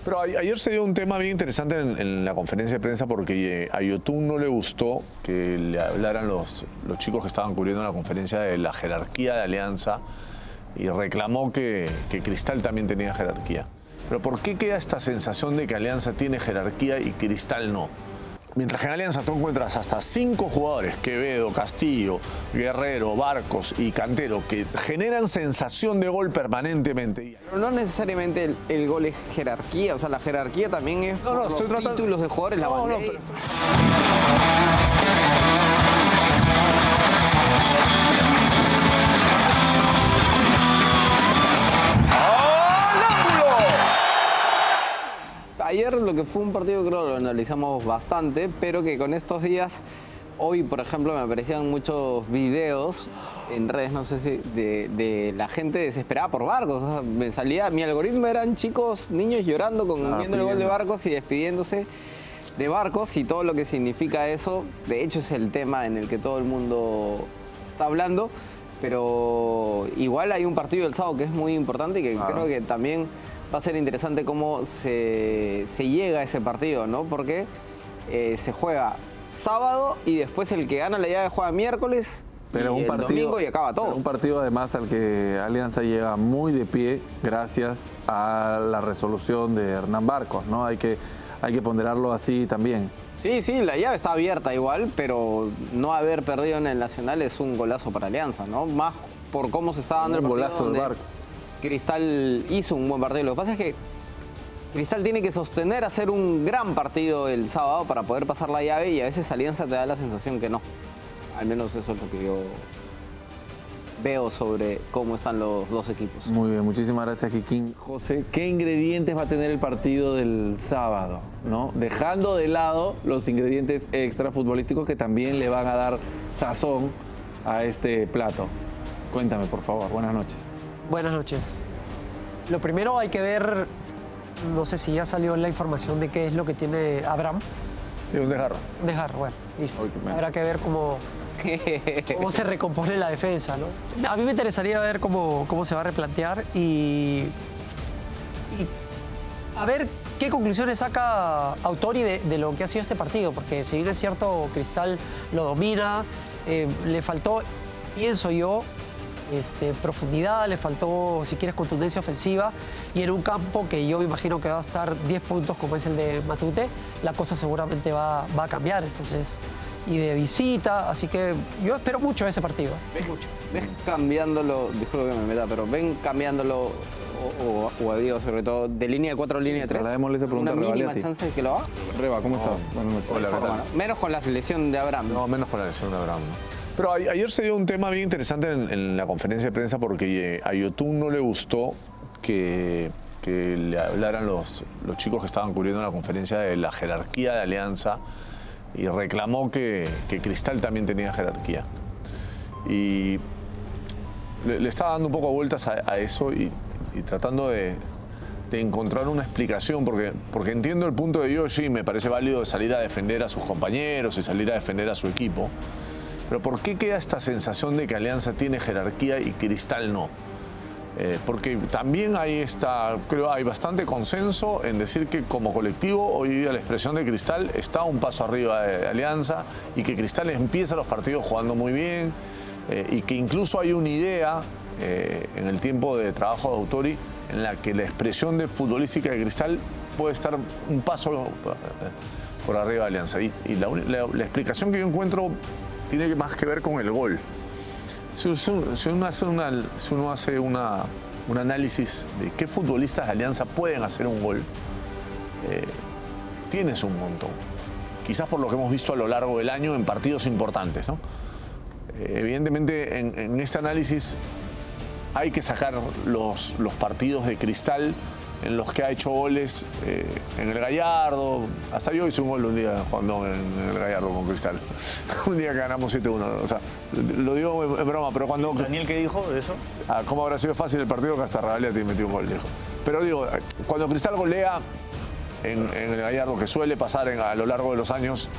Pero ayer se dio un tema bien interesante en la conferencia de prensa porque a Yotun no le gustó que le hablaran los chicos que estaban cubriendo la conferencia de la jerarquía de Alianza y reclamó que Cristal también tenía jerarquía. Pero ¿por qué queda esta sensación de que Alianza tiene jerarquía y Cristal no? Mientras que en Alianza tú encuentras hasta 5 jugadores, Quevedo, Castillo, Guerrero, Barcos y Cantero, que generan sensación de gol permanentemente. Pero no necesariamente el gol es jerarquía, o sea, la jerarquía también es por los títulos de jugadores, la bandera. Ayer lo que fue un partido creo que lo analizamos bastante, pero que con estos días, hoy por ejemplo me aparecían muchos videos en redes, no sé si, de la gente desesperada por Barcos. O sea, me salía, mi algoritmo eran chicos, niños llorando, viendo el gol de Barcos y despidiéndose de Barcos y todo lo que significa eso. De hecho es el tema en el que todo el mundo está hablando, pero igual hay un partido del sábado que es muy importante y que creo que también va a ser interesante cómo se llega a ese partido, ¿no? Porque se juega sábado y después el que gana la llave juega miércoles, pero y un el partido, domingo y acaba todo. Un partido además al que Alianza llega muy de pie gracias a la resolución de Hernán Barcos, ¿no? Hay que ponderarlo así también. Sí, la llave está abierta igual, pero no haber perdido en el Nacional es un golazo para Alianza, ¿no? Más por cómo se está dando el partido. Un golazo de Barcos. Cristal hizo un buen partido. Lo que pasa es que Cristal tiene que sostener hacer un gran partido el sábado para poder pasar la llave y a veces Alianza te da la sensación que no. Al menos eso es lo que yo veo sobre cómo están los dos equipos. Muy bien, muchísimas gracias, Kikín. José, ¿qué ingredientes va a tener el partido del sábado, ¿no? Dejando de lado los ingredientes extra futbolísticos que también le van a dar sazón a este plato. Cuéntame, por favor. Buenas noches. Buenas noches. Lo primero hay que ver, no sé si ya salió la información de qué es lo que tiene Abraham. Sí, un desgarro. Un desgarro, bueno, listo. Habrá que ver cómo se recompone la defensa, ¿no? A mí me interesaría ver cómo se va a replantear y a ver qué conclusiones saca Autori de lo que ha sido este partido, porque si bien es cierto, Cristal lo domina, le faltó, pienso yo, profundidad, le faltó, si quieres, contundencia ofensiva, y en un campo que yo me imagino que va a estar 10 puntos como es el de Matute, la cosa seguramente va a cambiar, entonces, y de visita, así que yo espero mucho ese partido. ¿Ves cambiándolo, disculpe que me meta, pero ven cambiándolo, o a Diego sobre todo, de línea de 4 a línea de 3? Démosle esa pregunta ¿Una a Reba, mínima a ti. chance de que lo haga? Reba, ¿cómo estás? Buenas noches. Hola, ¿qué tal? Menos con la selección de Abraham. No, menos con la lesión de Abraham, ¿no? Pero ayer se dio un tema bien interesante en la conferencia de prensa porque a Yotun no le gustó que le hablaran los chicos que estaban cubriendo la conferencia de la jerarquía de Alianza y reclamó que Cristal también tenía jerarquía. Y le estaba dando un poco de vueltas a eso y tratando de encontrar una explicación, porque entiendo el punto de Yoshi y me parece válido de salir a defender a sus compañeros y salir a defender a su equipo. Pero ¿por qué queda esta sensación de que Alianza tiene jerarquía y Cristal no? Porque también creo hay bastante consenso en decir que como colectivo hoy día la expresión de Cristal está un paso arriba de Alianza y que Cristal empieza los partidos jugando muy bien y que incluso hay una idea en el tiempo de trabajo de Autori en la que la expresión de futbolística de Cristal puede estar un paso por arriba de Alianza. Y la explicación que yo encuentro tiene más que ver con el gol. Si uno hace un análisis de qué futbolistas de Alianza pueden hacer un gol, tienes un montón. Quizás por lo que hemos visto a lo largo del año en partidos importantes, ¿no? Evidentemente en este análisis hay que sacar los partidos de Cristal en los que ha hecho goles en el Gallardo. Hasta yo hice un gol un día jugando en el Gallardo con Cristal. Un día que ganamos 7-1. O sea, lo digo en broma, pero cuando... ¿Daniel qué dijo de eso? ¿Cómo habrá sido fácil el partido que hasta Ravaliati metió un gol, dijo? Pero digo, cuando Cristal golea en el Gallardo, que suele pasar a lo largo de los años,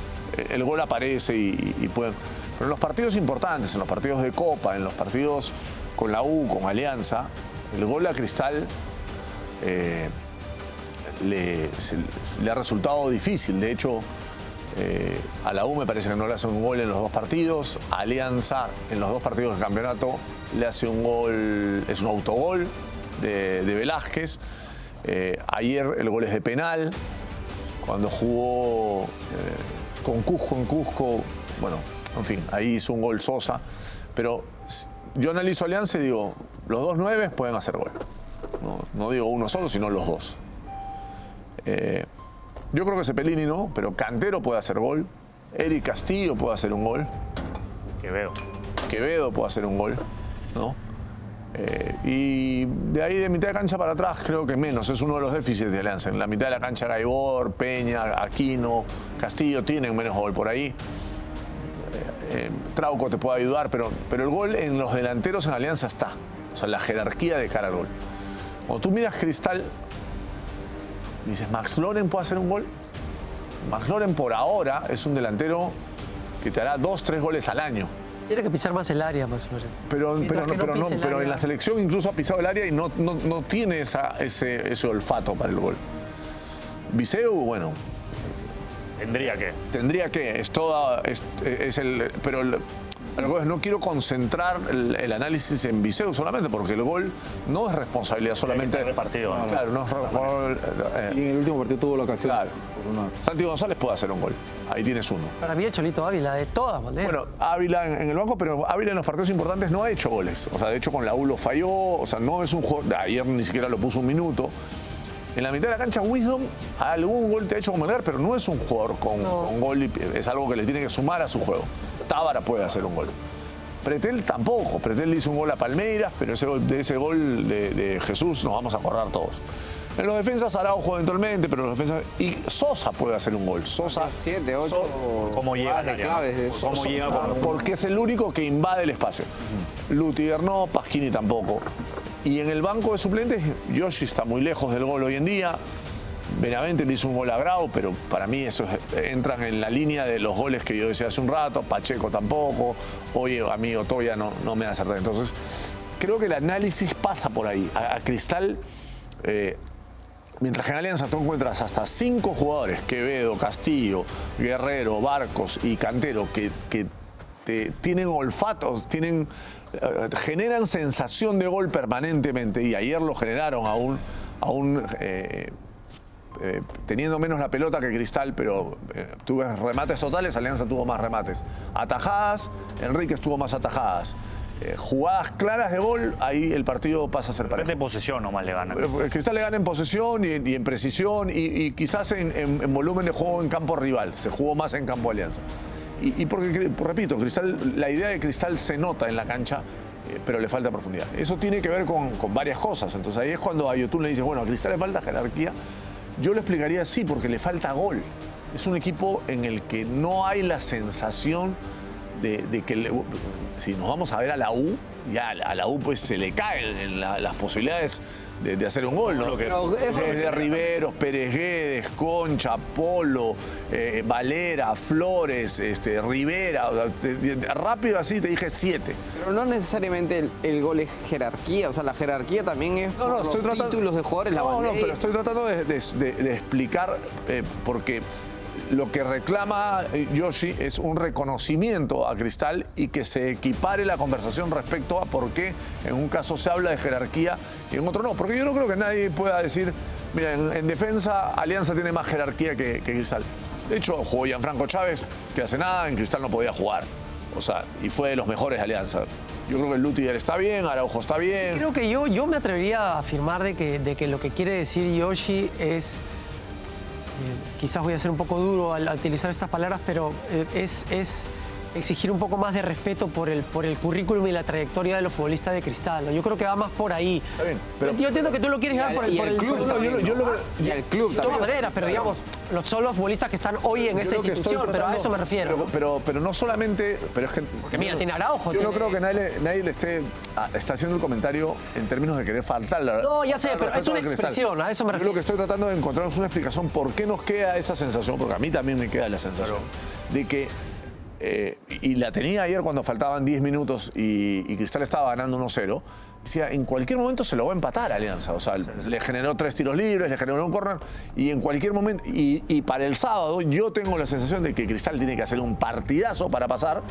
el gol aparece y puede... Pero en los partidos importantes, en los partidos de Copa, en los partidos con la U, con Alianza, el gol a Cristal le ha resultado difícil. De hecho, a la U me parece que no le hace un gol en los 2 partidos. A Alianza, en los 2 partidos del campeonato, le hace un gol, es un autogol de Velázquez. Ayer el gol es de penal. Cuando jugó con Cusco en Cusco, bueno, en fin, ahí hizo un gol Sosa. Pero yo analizo Alianza y digo, los 2 9 pueden hacer gol. No digo uno solo, sino los 2. Yo creo que Cepelini no, pero Cantero puede hacer gol. Eric Castillo puede hacer un gol. Quevedo puede hacer un gol, ¿no? Y de ahí de mitad de cancha para atrás creo que menos, es uno de los déficits de Alianza. En la mitad de la cancha Gaibor, Peña, Aquino, Castillo tienen menos gol por ahí. Trauco te puede ayudar, pero el gol en los delanteros en Alianza está. O sea, la jerarquía de cara al gol. Cuando tú miras Cristal, dices, ¿Max Loren puede hacer un gol? Max Loren por ahora es un delantero que te hará 2, 3 goles al año. Tiene que pisar más el área, Max Loren. Pero en la selección incluso ha pisado el área y no tiene ese olfato para el gol. Viseu, bueno. Tendría que. Pero no quiero concentrar el análisis en Viseu solamente, porque el gol no es responsabilidad solamente. Tiene que ser repartido, ¿no? Claro, no es Y en el último partido tuvo la ocasión. Claro. Santi González puede hacer un gol. Ahí tienes uno. Para mí el Cholito Ávila, de todas maneras. Bueno, Ávila en el banco, pero Ávila en los partidos importantes no ha hecho goles. O sea, de hecho con la U lo falló. O sea, no es un jugador. Ayer ni siquiera lo puso un minuto. En la mitad de la cancha, Wisdom, algún gol te ha hecho con Melgar, pero no es un jugador con gol. Es algo que le tiene que sumar a su juego. Tábara puede hacer un gol. Pretel tampoco. Pretel hizo un gol a Palmeiras, pero de ese gol de Jesús nos vamos a acordar todos. En los defensas Araujo eventualmente, pero los defensas... Y Sosa puede hacer un gol. Sosa... 7, 8... ¿Cómo llega al área? Claves. ¿Cómo llega? Porque es el único que invade el espacio. Lutiger no, Pasquini tampoco. Y en el banco de suplentes, Yoshi está muy lejos del gol hoy en día. Benavente le hizo un gol a Grau, pero para mí eso entran en la línea de los goles que yo decía hace un rato. Pacheco tampoco. Hoy a mí Otoya no me acerta. Entonces, creo que el análisis pasa por ahí. A Cristal, mientras que en Alianza tú encuentras hasta 5 jugadores, Quevedo, Castillo, Guerrero, Barcos y Cantero, que tienen olfatos, generan sensación de gol permanentemente, y ayer lo generaron aún teniendo menos la pelota que Cristal, pero tuve remates totales, Alianza tuvo más remates. Atajadas, Enríquez tuvo más atajadas. Jugadas claras de gol, ahí el partido pasa a ser parejo. De posesión nomás le gana. Cristal le gana en posesión y en precisión y quizás en volumen de juego en campo rival. Se jugó más en campo Alianza. Y porque, repito, la idea de Cristal se nota en la cancha, pero le falta profundidad. Eso tiene que ver con varias cosas. Entonces ahí es cuando a Yotun le dice, bueno, a Cristal le falta jerarquía. Yo le explicaría sí, porque le falta gol. Es un equipo en el que no hay la sensación de que si nos vamos a ver a la U, ya a la U pues se le caen las posibilidades de hacer un gol, ¿no? Desde Riveros, Pérez Guedes, Concha, Polo, Valera, Flores, Rivera, rápido así te dije 7. Pero no necesariamente el gol es jerarquía, o sea, la jerarquía también es títulos de jugadores, la bandera. No, pero estoy tratando de explicar porque lo que reclama Yoshi es un reconocimiento a Cristal y que se equipare la conversación respecto a por qué en un caso se habla de jerarquía y en otro no. Porque yo no creo que nadie pueda decir, mira, en defensa Alianza tiene más jerarquía que Cristal. De hecho, jugó Gianfranco Chávez, que hace nada, en Cristal no podía jugar. O sea, y fue de los mejores de Alianza. Yo creo que el Lutiger está bien, Araujo está bien. Creo que yo me atrevería a afirmar de que lo que quiere decir Yoshi es... quizás voy a ser un poco duro al utilizar estas palabras, pero es exigir un poco más de respeto por el currículum y la trayectoria de los futbolistas de Cristal, ¿no? Yo creo que va más por ahí. Está bien, pero yo entiendo que tú lo quieres llevar por el club. Y el club De también. todas maneras, pero digamos, son los futbolistas que están hoy en esta institución, pero a eso me refiero. Pero no solamente... Pero es que, Porque mira, tiene Araujo. Yo no creo que nadie le está haciendo el comentario en términos de querer faltar. No, ya sé, pero es una expresión, a eso me Yo refiero. lo que estoy tratando de encontrar es una explicación por qué nos queda esa sensación, porque a mí también me queda la sensación de que y la tenía ayer cuando faltaban 10 minutos y Cristal estaba ganando 1-0, decía, en cualquier momento se lo va a empatar Alianza. O sea, le generó 3 tiros libres, le generó un córner, y en cualquier momento, y para el sábado yo tengo la sensación de que Cristal tiene que hacer un partidazo para pasar,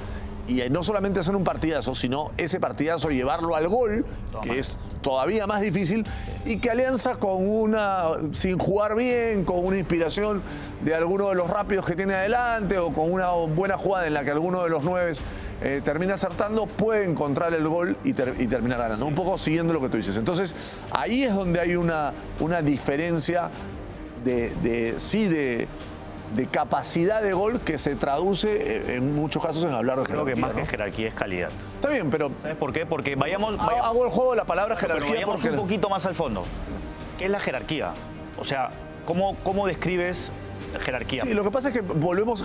y no solamente hacer un partidazo, sino ese partidazo llevarlo al gol, que es todavía más difícil, y que Alianza sin jugar bien, con una inspiración de alguno de los rápidos que tiene adelante, o con una buena jugada en la que alguno de los 9 termina acertando, puede encontrar el gol y terminar ganando. Un poco siguiendo lo que tú dices. Entonces, ahí es donde hay una diferencia de capacidad de gol que se traduce en muchos casos en hablar de Creo jerarquía. que más ¿no? que jerarquía es calidad. Está bien, pero ¿Sabes por qué? Porque vayamos hago el juego de la palabra pero jerarquía vayamos porque un poquito más al fondo. ¿Qué es la jerarquía? O sea, ¿cómo describes jerarquía? Sí, lo que pasa es que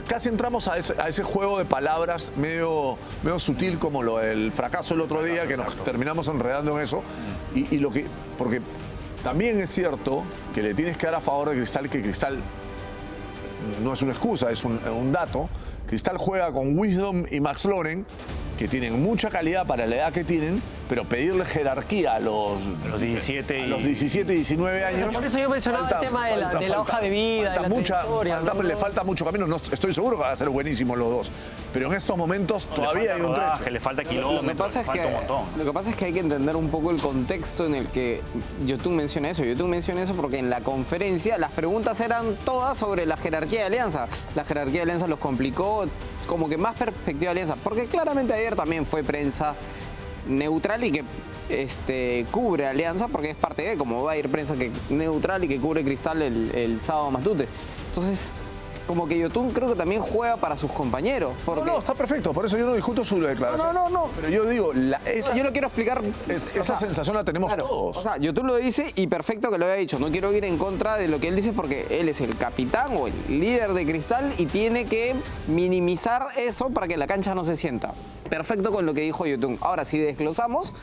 casi entramos a ese juego de palabras medio sutil como lo del fracaso el otro día, que nos terminamos enredando en eso. Porque también es cierto que le tienes que dar a favor de Cristal, que Cristal no es una excusa, es un dato. Cristal juega con Wisdom y Max Loren, que tienen mucha calidad para la edad que tienen, pero pedirle jerarquía a los 17 y 19 años. Por eso yo mencionaba el tema de la hoja de vida, de la trayectoria, ¿no? Le falta mucho camino. No, estoy seguro que van a ser buenísimos los dos, pero en estos momentos todavía hay un trecho. le falta kilómetros, Lo que pasa es que hay que entender un poco el contexto en el que Yotun menciona eso. Yotun menciona eso porque en la conferencia las preguntas eran todas sobre la jerarquía de Alianza. La jerarquía de Alianza los complicó, como que más perspectiva de Alianza, porque claramente ayer también fue prensa neutral y que cubre Alianza, porque es parte de cómo va a ir prensa neutral y que cubre Cristal el sábado Matute. Entonces, como que Yotun creo que también juega para sus compañeros. Porque... No, está perfecto, por eso yo no discuto su declaración. No. Pero yo digo, yo lo quiero explicar. esa sensación la tenemos todos. O sea, Yotun lo dice y perfecto que lo haya dicho. No quiero ir en contra de lo que él dice porque él es el capitán o el líder de Cristal y tiene que minimizar eso para que la cancha no se sienta. Perfecto con lo que dijo Yotun. Ahora, si desglosamos,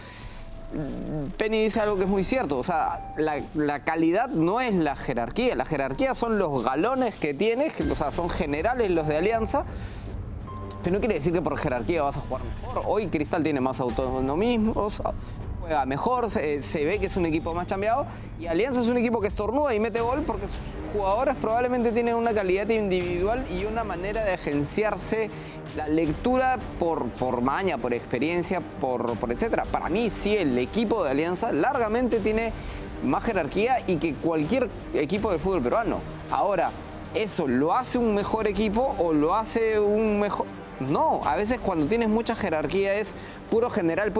Penny dice algo que es muy cierto. O sea, la calidad no es la jerarquía. La jerarquía son los galones que tienes, o sea, son generales los de Alianza. Pero no quiere decir que por jerarquía vas a jugar mejor. Hoy Cristal tiene más autonomismo, juega mejor, se ve que es un equipo más chambeado. Y Alianza es un equipo que estornuda y mete gol porque sus jugadores probablemente tienen una calidad individual y una manera de agenciarse la lectura por maña, por experiencia, por etcétera. Para mí sí, el equipo de Alianza largamente tiene más jerarquía y que cualquier equipo del fútbol peruano. Ahora, ¿eso lo hace un mejor equipo o lo hace un mejor...? No, a veces cuando tienes mucha jerarquía es puro general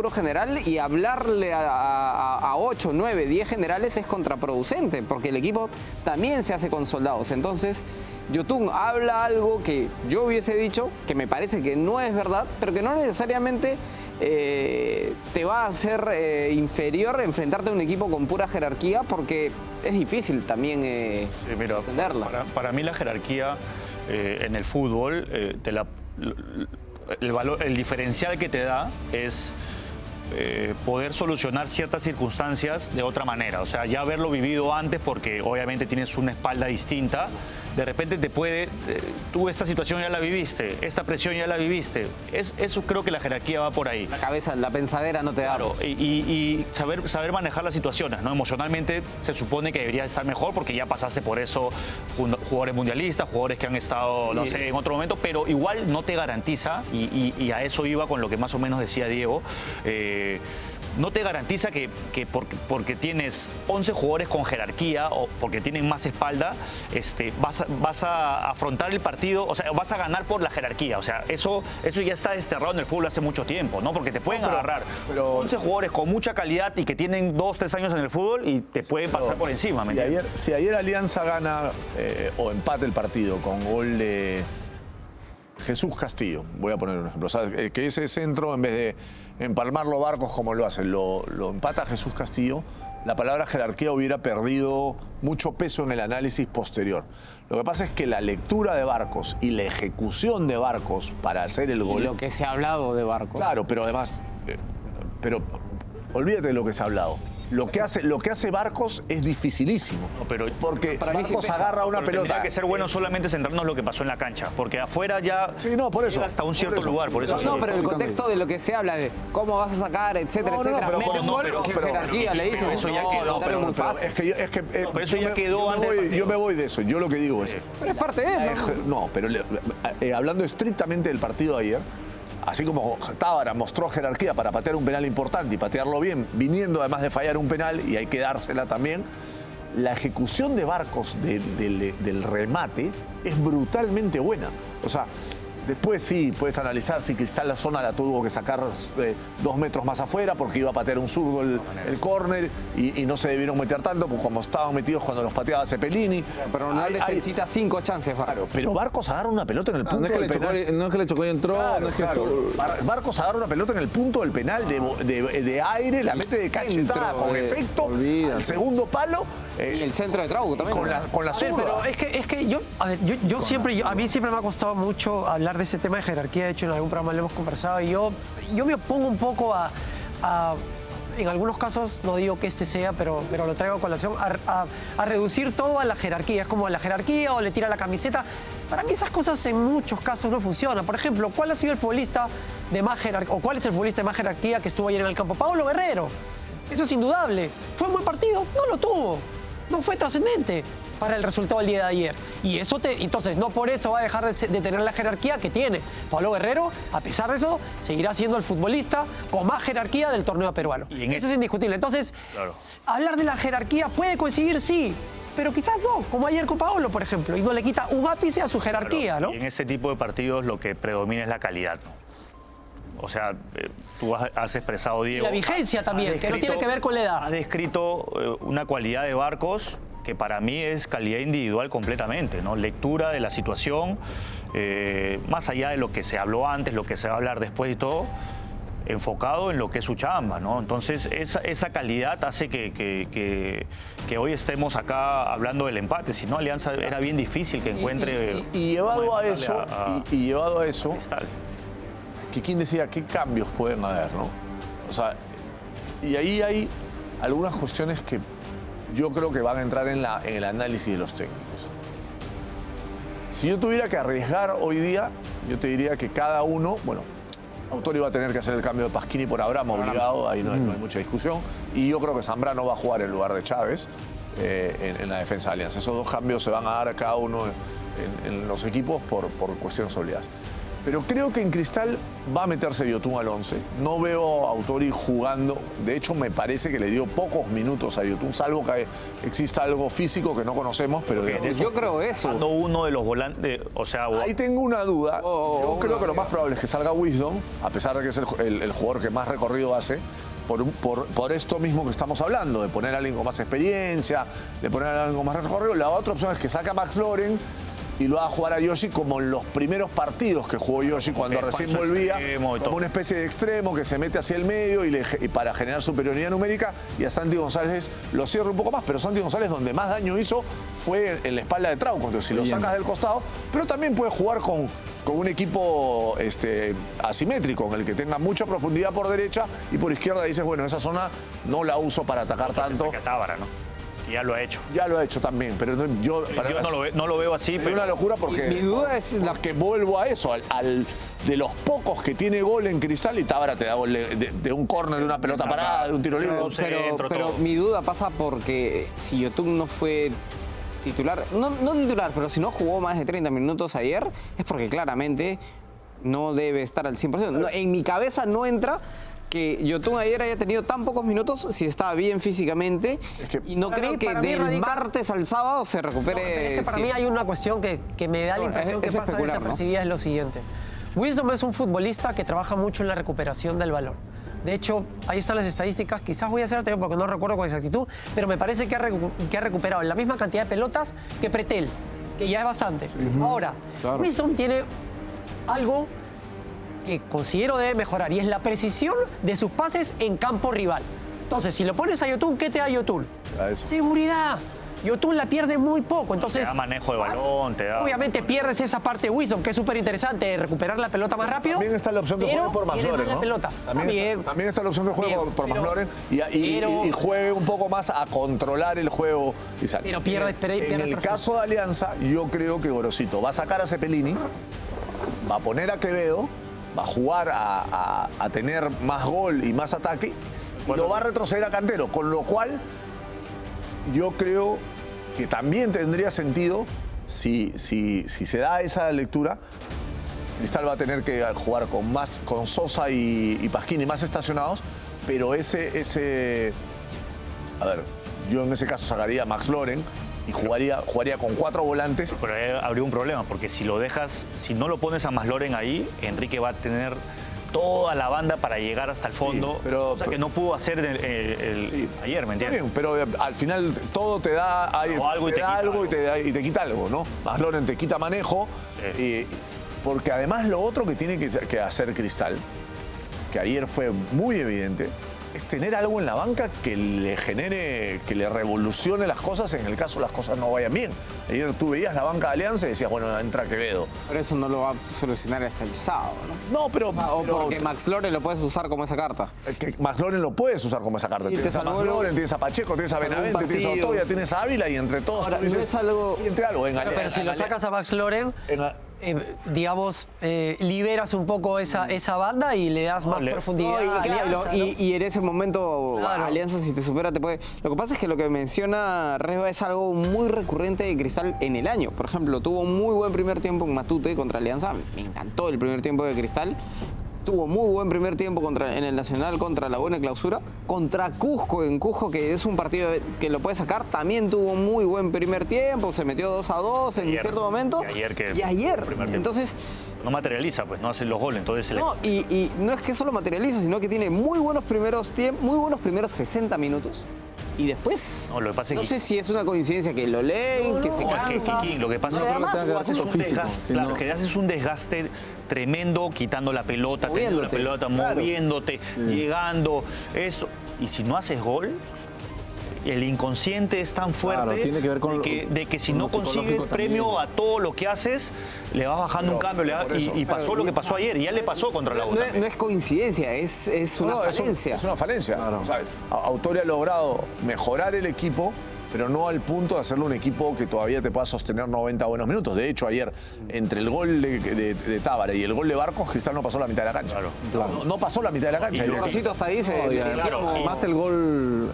y hablarle a 8, 9, 10 generales es contraproducente porque el equipo también se hace con soldados. Entonces, Yotun habla algo que yo hubiese dicho, que me parece que no es verdad, pero que no necesariamente te va a hacer inferior enfrentarte a un equipo con pura jerarquía porque es difícil también entenderla. Para mí la jerarquía en el fútbol el diferencial que te da es poder solucionar ciertas circunstancias de otra manera. O sea, ya haberlo vivido antes porque obviamente tienes una espalda distinta. De repente tú esta situación ya la viviste, esta presión ya la viviste. Eso creo que la jerarquía va por ahí. La cabeza, la pensadera no te da. Claro, y saber manejar las situaciones, ¿no? Emocionalmente se supone que deberías estar mejor porque ya pasaste por eso, jugadores mundialistas, jugadores que han estado, no sé, en otro momento, pero igual no te garantiza, y a eso iba con lo que más o menos decía Diego, no te garantiza que porque tienes 11 jugadores con jerarquía o porque tienen más espalda, vas a afrontar el partido, o sea, vas a ganar por la jerarquía. O sea, eso ya está desterrado en el fútbol hace mucho tiempo, ¿no? Porque te pueden agarrar 11 jugadores con mucha calidad y que tienen 2, 3 años en el fútbol y te pueden pasar por encima. Si ayer Alianza gana o empate el partido con gol de Jesús Castillo, voy a poner un ejemplo, o sea, que ese centro, en vez de empalmarlo Barcos como lo hacen, lo empata Jesús Castillo, la palabra jerarquía hubiera perdido mucho peso en el análisis posterior. Lo que pasa es que la lectura de Barcos y la ejecución de Barcos para hacer el gol... Y lo que se ha hablado de Barcos. Claro, pero además, pero olvídate de lo que se ha hablado. Lo que hace Barcos es dificilísimo. No, pero porque para mí sí Barcos pesa. agarra una Pero pelota. tendría que ser bueno solamente centrarnos en lo que pasó en la cancha, porque afuera ya Sí, no, por eso. llega hasta un cierto Por eso. lugar. Por eso No, pero el contexto de lo que se habla de cómo vas a sacar, etcétera, No, no, etcétera. pero Mete un no, gol, pero- ¿qué pero- jerarquía le dices? eso ya No, quedó, no, es muy fácil. Es que pero eso yo ya me- quedó yo me antes del voy- partido. Yo me voy de eso. Yo lo que digo es. Pero es parte de él, ¿no? No, pero hablando estrictamente del partido de ayer, así como Tábara mostró jerarquía para patear un penal importante y patearlo bien, viniendo además de fallar un penal, y hay que dársela también, la ejecución de Barcos del remate es brutalmente buena. O sea, después sí puedes analizar si Cristal la zona la tuvo que sacar 2 metros más afuera porque iba a patear un zurdo el córner y no se debieron meter tanto pues como estaban metidos cuando los pateaba Cepelini. Pero no necesita 5 chances, Claro, pero Barcos agarra una pelota en el punto No es que del le chocó, penal. no es que le chocó y entró, Claro, no es que claro. Barcos agarra una pelota en el punto del penal de aire, la mete de cachetada centro, con efecto olvídate. al segundo palo Y el centro de Trauco también. con la A ver, zurda. pero es que yo, a ver, yo siempre, a mí siempre me ha costado mucho hablar de ese tema de jerarquía. De hecho, en algún programa lo hemos conversado. Y yo me opongo un poco en algunos casos, no digo que este sea, pero lo traigo a colación, a reducir todo a la jerarquía. Es como a la jerarquía o le tira la camiseta. Para mí esas cosas en muchos casos no funcionan. Por ejemplo, ¿cuál ha sido el futbolista de más jerarquía, o cuál es el futbolista de más jerarquía que estuvo ayer en el campo? Pablo Guerrero. Eso es indudable. ¿Fue un buen partido? No lo tuvo. No fue trascendente para el resultado del día de ayer. Y entonces, no por eso va a dejar de tener la jerarquía que tiene. Pablo Guerrero, a pesar de eso, seguirá siendo el futbolista con más jerarquía del torneo peruano. Y en Eso es indiscutible. Entonces, Claro. hablar de la jerarquía puede coincidir, sí, pero quizás no, como ayer con Paolo, por ejemplo, y no le quita un ápice a su jerarquía, Claro, ¿no? Y en ese tipo de partidos lo que predomina es la calidad, ¿no? O sea, tú has expresado, Diego. la vigencia también, has que no tiene que ver con la edad. Has descrito una cualidad de Barcos que para mí es calidad individual completamente, ¿no? Lectura de la situación, más allá de lo que se habló antes, lo que se va a hablar después y todo, enfocado en lo que es su chamba, ¿no? Entonces, esa calidad hace que hoy estemos acá hablando del empate. Si no, Alianza era bien difícil que encuentre... Y llevado a eso, y llevado a eso, Cristal. que quién decía qué cambios pueden haber, ¿no? O sea, y ahí hay algunas cuestiones que yo creo que van a entrar en el análisis de los técnicos. Si yo tuviera que arriesgar hoy día, yo te diría que cada uno, bueno, Autori va a tener que hacer el cambio de Pasquini por Abraham, obligado, ahí no hay mucha discusión. Y yo creo que Zambrano va a jugar en lugar de Chávez en la defensa de Alianza. Esos 2 cambios se van a dar a cada uno en los equipos por cuestiones obligadas. Pero creo que en Cristal va a meterse Yotún al 11. No veo a Autori jugando. De hecho, me parece que le dio pocos minutos a Yotún, salvo que exista algo físico que no conocemos, pero digamos, Yo creo eso. Cuando uno de los volantes, o sea, ahí tengo una duda. Yo creo que lo más no. probable es que salga Wisdom, a pesar de que es el jugador que más recorrido hace, por esto mismo que estamos hablando, de poner a alguien con más experiencia, de poner a alguien con más recorrido. La otra opción es que saque a Max Loren y lo haga jugar a Yoshi como en los primeros partidos que jugó Yoshi cuando recién falso volvía, extremo y como todo. una especie de extremo que se mete hacia el medio y para generar superioridad numérica, y a Santi González lo cierra un poco más, pero Santi González donde más daño hizo fue en la espalda de Trauco, entonces si lo sacas del costado, pero también puede jugar con un equipo asimétrico, en el que tenga mucha profundidad por derecha y por izquierda dices, bueno, esa zona no la uso para atacar tanto. Saque a Tábara, ¿no? Que ya lo ha hecho. Ya lo ha hecho también, pero yo no lo veo así, sería pero una locura porque Mi duda es porque vuelvo a eso, de los pocos que tiene gol en Cristal, y Tábara te da gol de un córner, de una pelota parada, de un tiro libre. un centro, pero todo. mi duda pasa porque si Yotún no fue titular, no titular, pero si no jugó más de 30 minutos ayer, es porque claramente no debe estar al 100%. No, en mi cabeza no entra que Yotún ayer haya tenido tan pocos minutos si estaba bien físicamente, y no para creo mí- que para mí del radica- martes al sábado se recupere. No, pero es que para mí hay una cuestión que me da la Bueno, impresión que es pasa especular, ¿no? desapercibida, es lo siguiente. Wisdom es un futbolista que trabaja mucho en la recuperación del balón. De hecho, ahí están las estadísticas. Quizás voy a hacer porque no recuerdo con exactitud, pero me parece que ha recuperado la misma cantidad de pelotas que Pretel, que ya es bastante. Ahora, claro. Wisdom tiene algo que considero debe mejorar, y es la precisión de sus pases en campo rival. Entonces, si lo pones a Yotún, ¿qué te da Yotún? A eso. Seguridad. Yotun la pierde muy poco, entonces... Te da manejo de balón, te da... Obviamente pierdes esa parte de Wilson, que es súper interesante, de recuperar la pelota más rápido. También está la opción que pero juegue por tienes McLaurin, más ¿no? la pelota. También está la opción que juegue por Pero- McLaurin y juegue un poco más a controlar el juego. Y sale. Pero pierde- En pierde el perfecto. caso de Alianza, yo creo que Gorosito va a sacar a Cepelini, va a poner a Quevedo, va a jugar a tener más gol y más ataque, y lo va a retroceder a Cantero, con lo cual yo creo que también tendría sentido, si se da esa lectura, Cristal va a tener que jugar con Sosa y Pasquini más estacionados, pero a ver, yo en ese caso sacaría a Max Loren y jugaría con 4 volantes. Pero ahí habría un problema, porque si lo dejas, si no lo pones a Masloren ahí, Enrique va a tener toda la banda para llegar hasta el fondo, pero- o sea que no pudo hacer Sí, ayer, ¿me está entiendes? bien, pero al final todo te da, O algo y te quita algo algo. y te quita algo, ¿no? Max Loren te quita manejo, porque además lo otro que tiene que hacer Cristal, que ayer fue muy evidente, es tener algo en la banca que le genere, que le revolucione las cosas en el caso las cosas no vayan bien. Ayer tú veías la banca de Alianza y decías, bueno, entra Quevedo. Pero eso no lo va a solucionar hasta el sábado, ¿no? No, pero... O pero- porque Max Loren lo puedes usar como esa carta. que McLaurin lo puedes usar como esa carta. Y te Tienes a salvó McLaurin, tienes a Pacheco, tienes a salvó un Benavente, tienes a partido. Otoya, tienes a Ávila y entre todos Ahora, tú dices, no es algo- "Siguiente algo, venga, Pero si lo sacas a Max Loren, digamos, liberas un poco esa banda y le das más le- profundidad No, a Alianza, ¿no? y en ese momento Claro. Alianza, si te supera, te puede... Lo que pasa es que lo que menciona Reba es algo muy recurrente de Cristal en el año. Por ejemplo, tuvo un muy buen primer tiempo en Matute contra Alianza. Me encantó el primer tiempo de Cristal. Tuvo muy buen primer tiempo en el Nacional contra la Buena Clausura. Contra Cusco, en Cusco, que es un partido que lo puede sacar, también tuvo muy buen primer tiempo. Se metió 2-2 en Ayer. cierto momento. Y ayer. Primer tiempo. Entonces... No materializa, pues, no hace los goles, entonces se le... No, y no es que solo materializa, sino que tiene muy buenos primeros 60 minutos. Y después, No, lo que pasa es no que- sé si es una coincidencia que lo leen, que se No, es que, cansa. Kikín, lo que pasa No es le da que más. tú haces un físico, desgaste, si claro, no- que haces un desgaste tremendo quitando la pelota, teniendo la Moviéndote, pelota, claro. moviéndote, llegando, eso. Y si no haces gol, el inconsciente es tan fuerte Claro, tiene que ver con de que si con no lo psicológico consigues premio también. a todo lo que haces, le vas bajando un cambio. Y pasó lo que pasó ayer, y ya le pasó contra la U. No es coincidencia, es una No, falencia. Es una falencia. Claro. O sea, Autori ha logrado mejorar el equipo, pero no al punto de hacerlo un equipo que todavía te pueda sostener 90 buenos minutos. De hecho, ayer, entre el gol de Tábara y el gol de Barcos, Cristal no pasó la mitad de la cancha. Claro. No pasó la mitad de la cancha. Y lo que- Rosito hasta ahí se... No, y le además, claro, hicimos- más el gol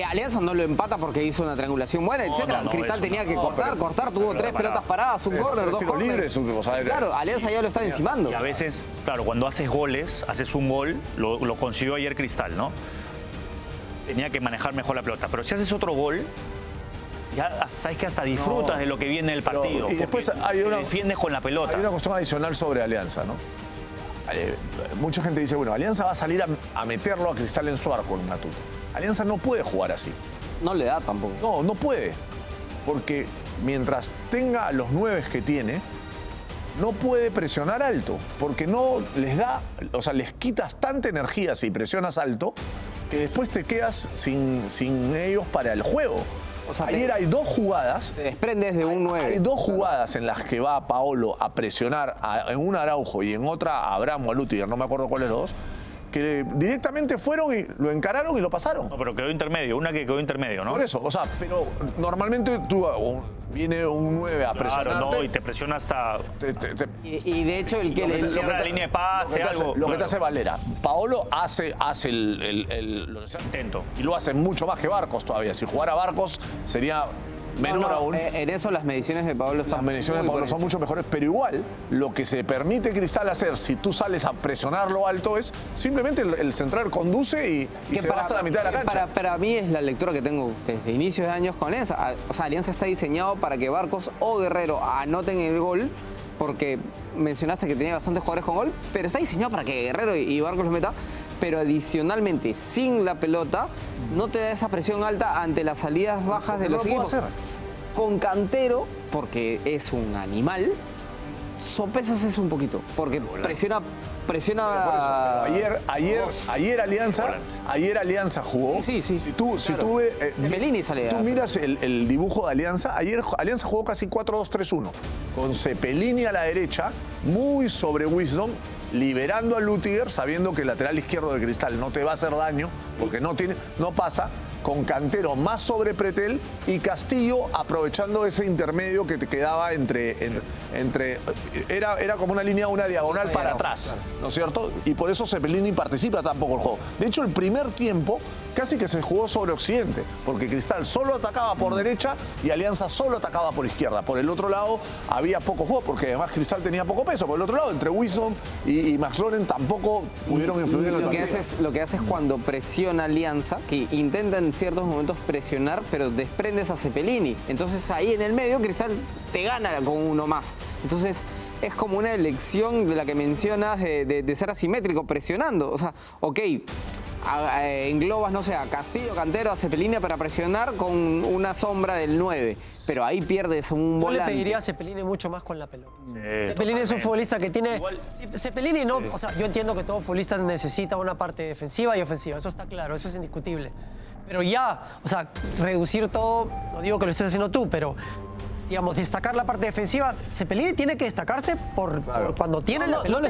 Alianza no lo empata porque hizo una triangulación buena, etcétera. no, Cristal es tenía una- que cortar, tuvo 3 pelotas paradas, un córner, tres 2 tiros córneres. libres, o sea, Claro, Alianza ya lo está encimando. Y a veces, claro, cuando haces goles, haces un gol, lo consiguió ayer Cristal, ¿no? Tenía que manejar mejor la pelota. Pero si haces otro gol, ya sabes que hasta disfrutas de lo que viene del Pero- partido. y después porque hay una- te defiendes con la pelota. Hay una cuestión adicional sobre Alianza, ¿no? Mucha gente dice, bueno, Alianza va a salir a meterlo a Cristal en su arco en Matute. Alianza no puede jugar así. No le da tampoco. No, no puede. Porque mientras tenga los 9 que tiene, no puede presionar alto. Porque no les da, o sea, les quitas tanta energía si presionas alto, que después te quedas sin ellos para el juego. O sea, Ayer hay 2 jugadas. Te desprendes de un 9. Hay 2 jugadas en las que va Paolo a presionar en una a Araujo y en otra a Abraham o a Lutiger, no me acuerdo cuáles los dos, que directamente fueron y lo encararon y lo pasaron. No, pero quedó intermedio, una que quedó intermedio, ¿no? Por eso, o sea, pero normalmente tú viene un 9 a Claro, presionarte. no, y te presiona hasta... Y de hecho, el que le. Cierra la línea de pase, algo. Lo que te claro. hace Valera. Paolo hace lo Intento. y lo hace mucho más que Barcos todavía. Si jugara Barcos sería menor No, aún. En eso las mediciones de Pablo están. Las mediciones de muy Pablo por son encima. mucho mejores, pero igual lo que se permite Cristal hacer si tú sales a presionarlo alto es simplemente el central conduce y Que se va hasta la mitad de la cancha. Para mí es la lectura que tengo desde inicios de años con Alianza. O sea, Alianza está diseñado para que Barcos o Guerrero anoten el gol, porque mencionaste que tenía bastantes jugadores con gol, pero está diseñado para que Guerrero y Barcos los meta. Pero adicionalmente, sin la pelota, no te da esa presión alta ante las salidas bajas de No los lo puedo equipos. hacer. Con Cantero, porque es un animal, sopesas eso un poquito, porque presiona Ayer Alianza jugó. Sí. Si tú Cepelini sale. tú miras el dibujo de Alianza, ayer Alianza jugó casi 4-2-3-1, con Cepelini a la derecha, muy sobre Wisdom, liberando a Lutiger, sabiendo que el lateral izquierdo de Cristal no te va a hacer daño, porque no pasa, con Cantero más sobre Pretel y Castillo aprovechando ese intermedio que te quedaba era como una diagonal para atrás, ¿no es cierto? Y por eso Cepelini participa tampoco el juego. De hecho, el primer tiempo casi que se jugó sobre Occidente, porque Cristal solo atacaba por derecha y Alianza solo atacaba por izquierda. Por el otro lado había poco juego, porque además Cristal tenía poco peso. Por el otro lado, entre Wilson y Max Loren tampoco pudieron influir en el partido. Lo que haces cuando presiona Alianza, que intenta en ciertos momentos presionar, pero desprendes a Cepelini. Entonces ahí en el medio Cristal te gana con uno más. Entonces es como una elección de la que mencionas de ser asimétrico, presionando. O sea, ok, englobas, no sé, a Castillo, Cantero, a Cepelini para presionar con una sombra del 9. Pero ahí pierdes un volante. Yo le pediría a Cepelini mucho más con la pelota. Cepelini es un futbolista que tiene... Cepelini no... O sea, yo entiendo que todo futbolista necesita una parte defensiva y ofensiva. Eso está claro, eso es indiscutible. Pero ya, o sea, reducir todo... No digo que lo estés haciendo tú, pero... Digamos, destacar la parte defensiva. Cepelini tiene que destacarse por cuando tiene la pelota.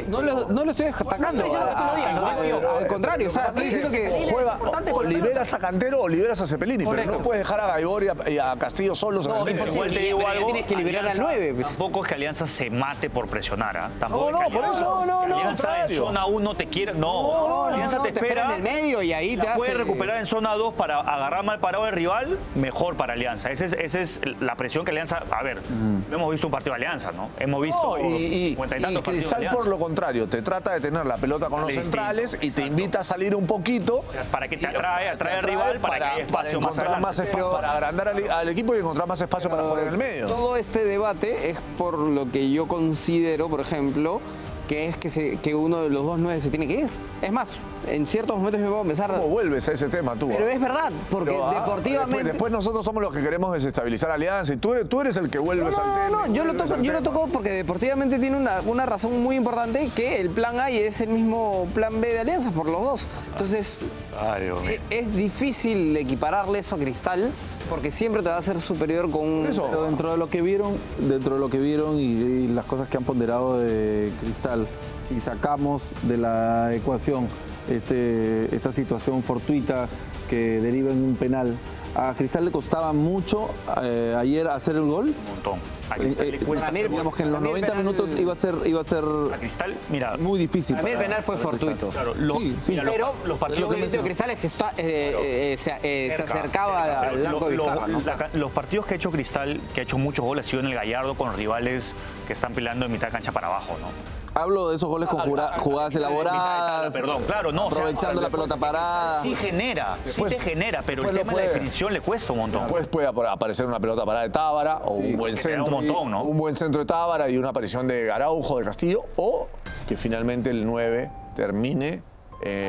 No lo estoy destacando. Lo digo yo. Al contrario, o sea, estoy diciendo que O liberas a Cantero o liberas a Cepelini, pero no puedes dejar a Gaibor y a Castillo solos. Igual te digo algo, tienes que liberar al 9. Pues. Tampoco es que Alianza se mate por presionar, ¿ah? Tampoco No, es que por eso. Alianza en contrario. zona 1 te quiere... No, Alianza te espera en el medio y ahí te hace... puede recuperar en zona 2 para agarrar mal parado del rival, mejor para Alianza. Esa es la presión que Alianza... A ver, no hemos visto un partido de Alianza, ¿no? Hemos visto y 50 y tantos partidos de Cristal, Alianza. por lo contrario, te trata de tener la pelota con los Distinto, centrales y te exacto. invita a salir un poquito. Para que te atrae al rival, para que haya espacio más encontrar más adelante. espacio, para agrandar al equipo y encontrar más espacio para jugar en el medio. Todo este debate es por lo que yo considero, por ejemplo, que es que uno de los dos 9 se tiene que ir. Es más, en ciertos momentos me puedo pensar... ¿Cómo vuelves a ese tema tú? Pero es verdad, porque Pero, deportivamente... Después nosotros somos los que queremos desestabilizar Alianza y tú eres el que vuelves al tema. No, yo lo toco porque deportivamente tiene una razón muy importante, que el plan A es el mismo plan B de Alianza por los dos. Entonces, Ay, Dios mío. es difícil equipararle eso a Cristal, porque siempre te va a ser superior con un... Pero dentro de lo que vieron y las cosas que han ponderado de Cristal, si sacamos de la ecuación esta situación fortuita que deriva en un penal, a Cristal le costaba mucho ayer hacer el gol. Un montón. A Cristal le cuesta hacer gol. Digamos que en los Para mí el 90 penal- minutos iba a ser A Cristal, mira, muy difícil. Para mí el penal fue fortuito. claro, Sí, mira, Pero los partidos lo que metió Cristal es que se acercaba cerca, al arco de Vizcarra, ¿no? los partidos que ha hecho Cristal, que ha hecho muchos goles, ha sido en el Gallardo con rivales que están peleando en mitad de cancha para abajo, ¿no? Hablo de esos goles con jugadas elaboradas, Perdón, claro, no. o sea, aprovechando la pelota parada. Sí genera, Después- sí te genera, pero el después lo tema de la puede. definición le cuesta un montón. Después puede aparecer una pelota parada de Tábara o un buen que te da centro. un montón, ¿no? Un buen centro de Tábara y una aparición de Araujo, de Castillo, o que finalmente el 9 termine.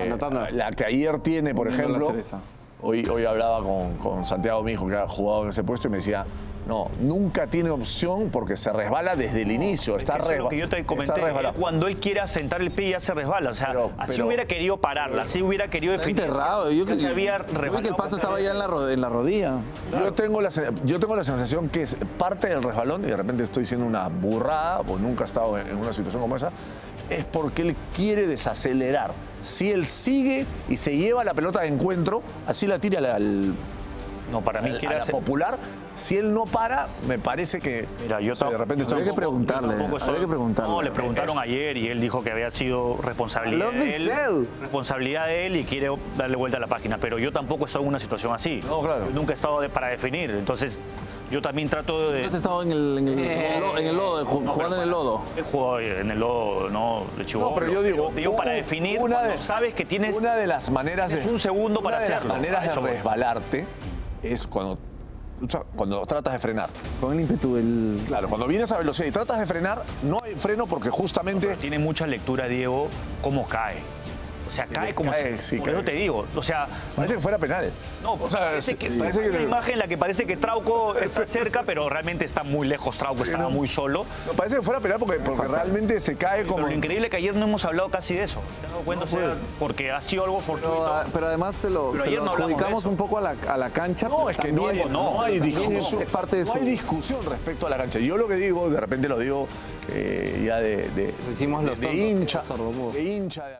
Anotando. La que ayer tiene, por Poniendo la ejemplo. cereza. Hoy hablaba con Santiago, mi hijo, que ha jugado en ese puesto, y me decía, no, nunca tiene opción porque se resbala desde el inicio. Está Eso es lo que yo te comenté, resbalado. cuando él quiere asentar el pie ya se resbala, o sea, así hubiera querido pararla, así hubiera querido Está definir. enterrado. Yo Ya se había creo que el rebalado, paso estaba ya en la rodilla. Yo tengo la sensación que es parte del resbalón, y de repente estoy diciendo una burrada, porque nunca he estado en una situación como esa, es porque él quiere desacelerar. Si él sigue y se lleva la pelota de encuentro, así la tira al No, para mí a quiere la hacer... popular, si él no para, me parece que Mira, yo de repente estoy... Habría que preguntarle. Habría que preguntarle. No, le preguntaron ayer y él dijo que había sido responsabilidad de él. Responsabilidad de él y quiere darle vuelta a la página. Pero yo tampoco he estado en una situación así. No, claro. Yo nunca he estado para definir. Entonces, yo también trato de... ¿Has estado en el lodo, jugando en el lodo? He jugado en el lodo, no, de Chihuahua. No, pero yo digo, para definir, cuando sabes que tienes... Una de las maneras tienes un segundo para hacerlo. Una de las A maneras eso de voy. resbalarte es cuando tratas de frenar. Con el ímpetu del... Claro, cuando vienes a velocidad y tratas de frenar, no hay freno porque justamente... Tiene mucha lectura, Diego, cómo cae. O sea, cae como cae, sí, por cae. eso te digo. O sea, Parece que fuera penal. no, o sea, parece que, parece hay una que imagen en la que parece que Trauco está cerca, pero realmente está muy lejos. Trauco estaba muy solo. no, parece que fuera penal porque realmente se cae Pero como. lo increíble es que ayer no hemos hablado casi de eso. ¿Te has dado cuenta? No, O sea, pues. porque ha sido algo fortuito. Pero además se lo ayer no hablamos de adjudicamos eso. un poco a la cancha. No, pero es que no hay, también- no hay también discusión. Es parte de no su... hay discusión respecto a la cancha. Yo lo que digo, de repente lo digo ya de Hicimos los de tontos, hincha. los sordomudos. De hincha.